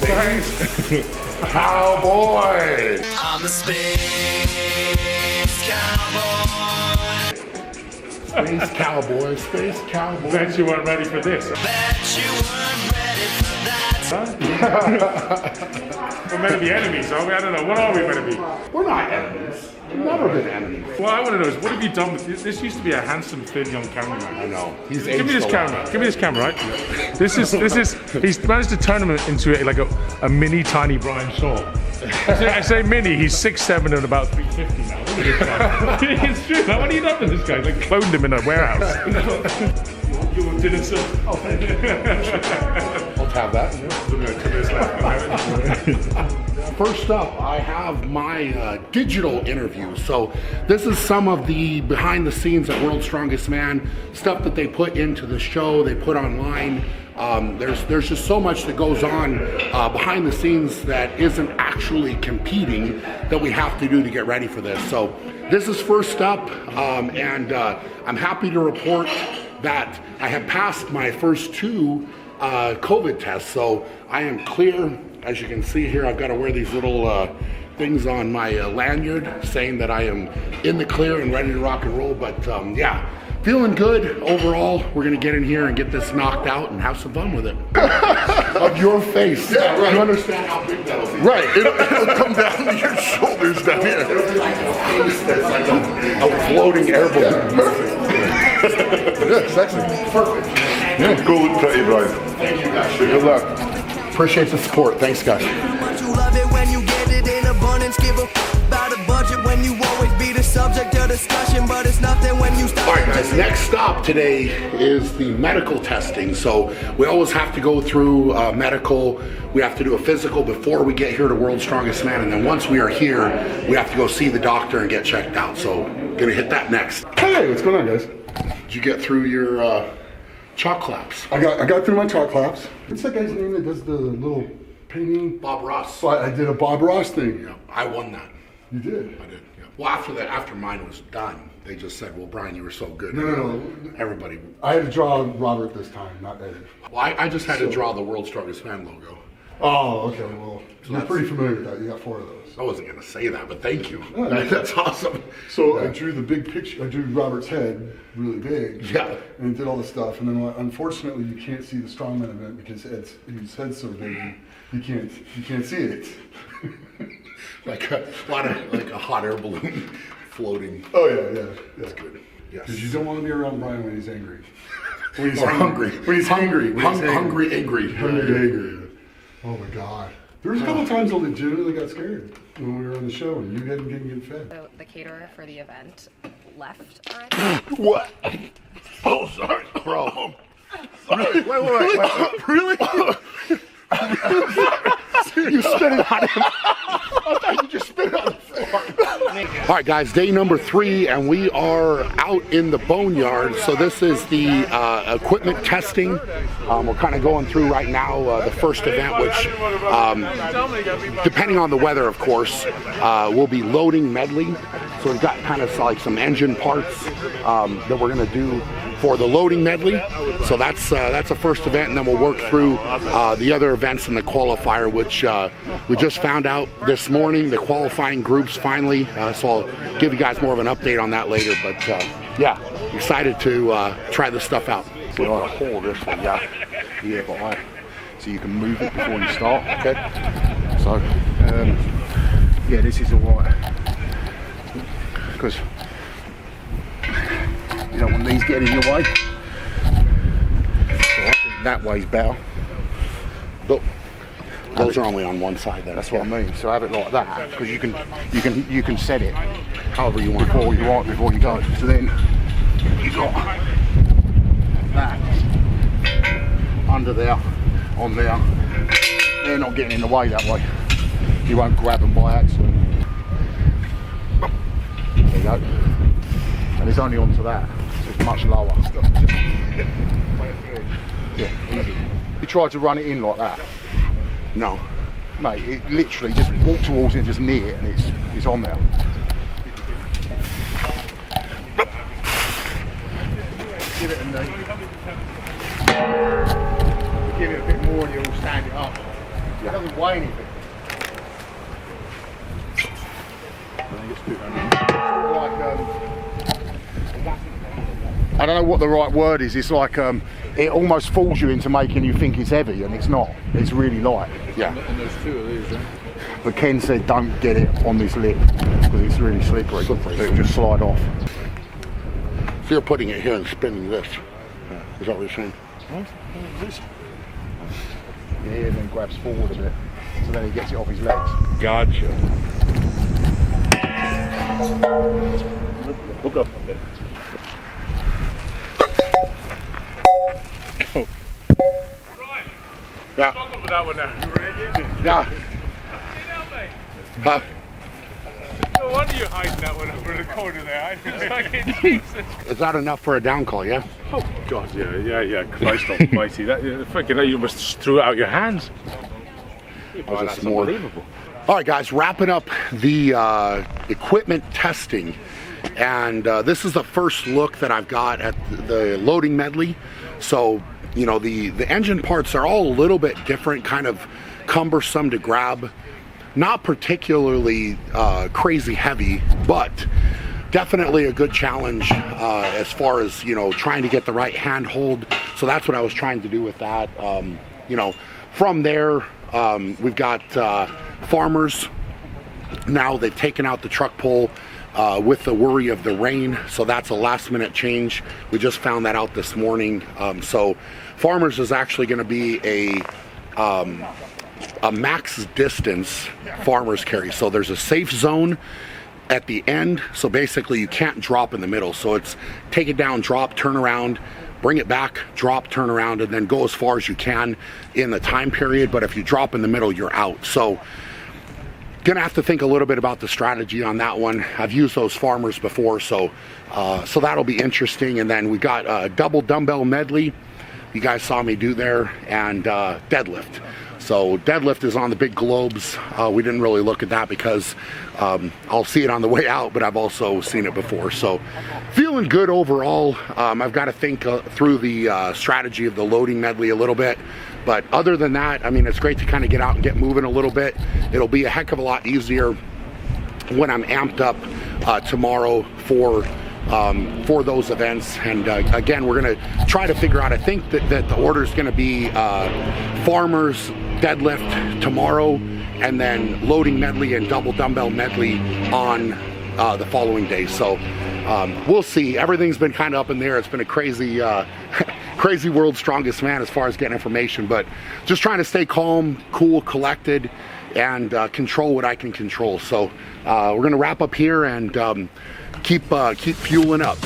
Space Cowboy. I'm the Space Cowboy. Space Cowboy, Space Cowboy. Bet you weren't ready for this. Bet you weren't ready for that. We're meant to be enemies, are we? I don't know. What are we meant to be? We're not enemies. We've never been enemies. What I want to know is, what have you done with this? This used to be a handsome, thin young cameraman. I know. He's Give me this camera. Give me this camera, right? This is. He's managed to turn him into like a mini, tiny Brian Shaw. I say mini. He's 6'7" and about 350 now. Look at this guy. It's true. Like, what have you done with this guy? Like cloned him in a warehouse. You didn't say. I'll have that. First up, I have my digital interview. So this is some of the behind the scenes at World's Strongest Man, stuff that they put into the show, they put online. There's just so much that goes on behind the scenes that isn't actually competing that we have to do to get ready for this. So this is first up, and I'm happy to report that I have passed my first 2 COVID tests, so I am clear. As you can see here, I've got to wear these little things on my lanyard saying that I am in the clear and ready to rock and roll. But yeah, feeling good overall. We're gonna get in here and get this knocked out and have some fun with it. Of your face. Yeah, right. You understand how big that'll be. Right, it'll come down to your shoulders down here. It'll be like a face that's like a floating air balloon. Perfect. Yeah, sexy. Perfect. Yeah, cool to you, Brian. Thank you guys. Good luck. Appreciate the support. Thanks, guys. But you love it when you get it in abundance. Give a about a budget when you always be the subject of discussion, but it's nothing when you stop. All right, guys, next stop today is the medical testing. So we always have to go through medical. We have to do a physical before we get here to World's Strongest Man. And then once we are here, we have to go see the doctor and get checked out. So gonna hit that next. Hey, what's going on, guys? Did you get through your chalk claps? I got through my chalk claps. What's that guy's name that does the little painting? Bob Ross. So I did a Bob Ross thing. Yeah, I won that. You did? I did, yeah. Well, after mine was done, they just said, well, Brian, you were so good. No. Everybody. I had to draw Robert this time, not Eddie. Well, I just had to draw the World's Strongest Man logo. Oh, okay, well, you're pretty familiar with that. You got 4 of those. I wasn't going to say that, but thank you. Oh, That's awesome. So I drew the big picture. I drew Robert's head really big. Yeah. And did all the stuff. And then unfortunately you can't see the strongman event because his head's so big you can't see it. Like a hot air balloon floating. Oh yeah. That's good. Yes. Because you don't want to be around Brian when he's angry. When he's hungry. When he's hungry. Hungry, angry. Hungry. Oh my God. There was a couple of times I legitimately got scared when we were on the show and you hadn't get fed. So the caterer for the event left already? What? Oh, sorry, bro. Sorry. Wait. Really? You spit it on him. I thought you just spit it on the floor. All right, guys, day number 3, and we are out in the boneyard. So this is the equipment testing. We're kind of going through right now the first event, which, depending on the weather, of course, we'll be loading Medley. So we've got kind of like some engine parts that we're going to do for the loading Medley. So that's the first event, and then we'll work through the other events in the qualifier, which we just found out this morning, the qualifying groups finally. So I'll give you guys more of an update on that later. But yeah, excited to try this stuff out. So I hold this one, yeah, but so you can move it before you start. Okay. So yeah, this is all right because you don't want these getting in your way. So I think that way's better. But those are only on one side there. That's what I mean. So have it like that because you can set it however you want before you go. So then you got that under there, on there. They're not getting in the way that way. You won't grab them by accident. There you go. And it's only onto that, so it's much lower. Yeah, easy. You try to run it in like that. No. Mate, it literally just walk towards it and just near it and it's on there. Give it a knee. Give it a bit more and you'll stand it up. It doesn't weigh anything. I don't know what the right word is. It's like it almost fools you into making you think it's heavy, and it's not. It's really light. Yeah. And there's 2 of these, yeah? But Ken said don't get it on this lip because it's really slippery. It'll just slide off. So you're putting it here and spinning this. Is that what you're saying? Yeah, and then grabs forward a bit, so then he gets it off his legs. Gotcha. Hook up a bit. Go. Yeah. Struggle with that one now. You ready? Yeah. No wonder you're hiding that one over the corner there. Jesus. Is that enough for a down call, yeah? Oh God, yeah. Christ almighty. That freaking, you must threw it out your hands. Oh, That's unbelievable. All right, guys, wrapping up the equipment testing. And this is the first look that I've got at the loading medley. So, you know, the engine parts are all a little bit different, kind of cumbersome to grab. Not particularly crazy heavy, but definitely a good challenge as far as, you know, trying to get the right hand hold. So that's what I was trying to do with that. You know, from there, we've got farmers. Now they've taken out the truck pull with the worry of the rain. So that's a last minute change. We just found that out this morning. So farmers is actually going to be a max distance farmer's carry. So there's a safe zone at the end. So basically you can't drop in the middle. So it's take it down, drop, turn around, bring it back, drop, turn around, and then go as far as you can in the time period. But if you drop in the middle, you're out. So gonna have to think a little bit about the strategy on that one. I've used those farmers before, so so that'll be interesting. And then we got a double dumbbell medley. You guys saw me do there, and deadlift. So deadlift is on the big globes. We didn't really look at that because I'll see it on the way out, but I've also seen it before. So feeling good overall. I've got to think through the strategy of the loading medley a little bit. But other than that, I mean, it's great to kind of get out and get moving a little bit. It'll be a heck of a lot easier when I'm amped up tomorrow for those events. And again, we're going to try to figure out, I think that the order is going to be farmers, deadlift tomorrow, and then loading medley and double dumbbell medley on the following day. So we'll see. Everything's been kind of up in there. It's been a crazy crazy world's strongest man as far as getting information, but just trying to stay calm, cool, collected, and control what I can control. So we're going to wrap up here and keep fueling up.